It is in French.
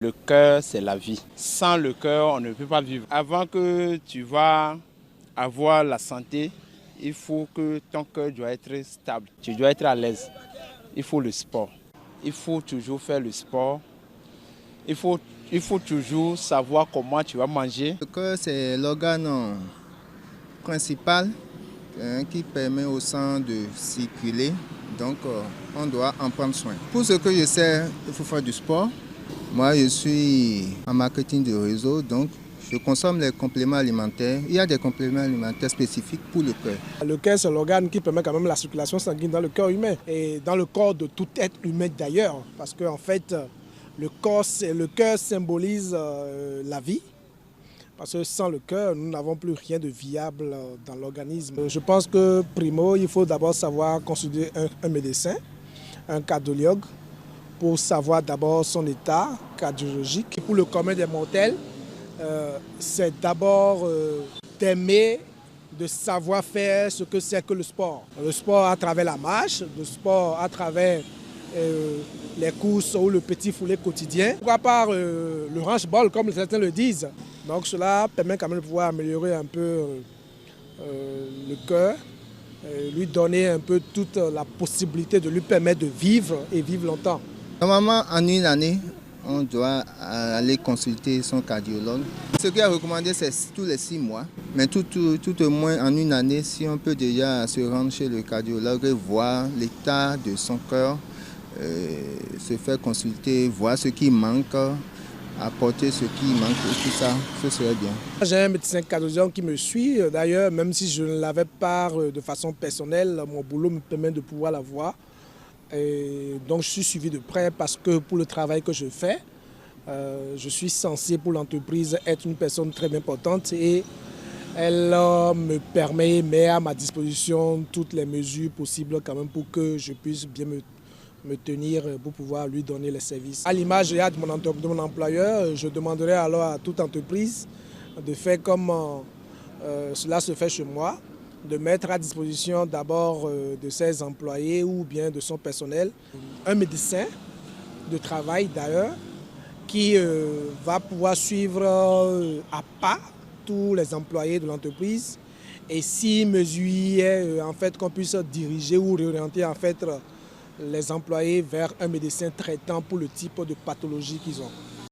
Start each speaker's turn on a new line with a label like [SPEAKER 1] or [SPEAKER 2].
[SPEAKER 1] Le cœur, c'est la vie. Sans le cœur, on ne peut pas vivre. Avant que tu vas avoir la santé, il faut que ton cœur doit être stable. Tu dois être à l'aise. Il faut le sport. Il faut toujours faire le sport. Il faut toujours savoir comment tu vas manger.
[SPEAKER 2] Le cœur, c'est l'organe principal qui permet au sang de circuler. Donc, on doit en prendre soin. Pour ce que je sais, il faut faire du sport. Moi, je suis en marketing de réseau, donc je consomme les compléments alimentaires. Il y a des compléments alimentaires spécifiques pour le cœur.
[SPEAKER 3] Le cœur, c'est l'organe qui permet quand même la circulation sanguine dans le corps humain et dans le corps de tout être humain d'ailleurs. Parce qu'en fait, le cœur symbolise la vie. Parce que sans le cœur, nous n'avons plus rien de viable dans l'organisme. Je pense que, primo, il faut d'abord savoir consulter un médecin, un cardiologue, pour savoir d'abord son état cardiologique. Pour le commun des mortels, c'est d'abord d'aimer, de savoir faire ce que c'est que le sport. Le sport à travers la marche, le sport à travers les courses ou le petit foulée quotidien. Pourquoi pas le range-ball, comme certains le disent. Donc cela permet quand même de pouvoir améliorer un peu le cœur, lui donner un peu toute la possibilité de lui permettre de vivre et vivre longtemps.
[SPEAKER 2] Normalement, en une année, on doit aller consulter son cardiologue. Ce qui est recommandé, c'est tous les 6 mois. Mais tout au moins en une année, si on peut déjà se rendre chez le cardiologue et voir l'état de son cœur, se faire consulter, voir ce qui manque, apporter ce qui manque, tout ça, ce serait bien.
[SPEAKER 3] J'ai un médecin cardiologue qui me suit. D'ailleurs, même si je ne l'avais pas de façon personnelle, mon boulot me permet de pouvoir la voir. Et donc je suis suivi de près parce que pour le travail que je fais, je suis censé pour l'entreprise être une personne très importante et elle me met à ma disposition toutes les mesures possibles quand même pour que je puisse bien me tenir pour pouvoir lui donner les services. À l'image de mon employeur, je demanderai alors à toute entreprise de faire comme cela se fait chez moi, de mettre à disposition d'abord de ses employés ou bien de son personnel un médecin de travail d'ailleurs qui va pouvoir suivre à pas tous les employés de l'entreprise et si mesure en fait qu'on puisse diriger ou réorienter en fait les employés vers un médecin traitant pour le type de pathologie qu'ils ont.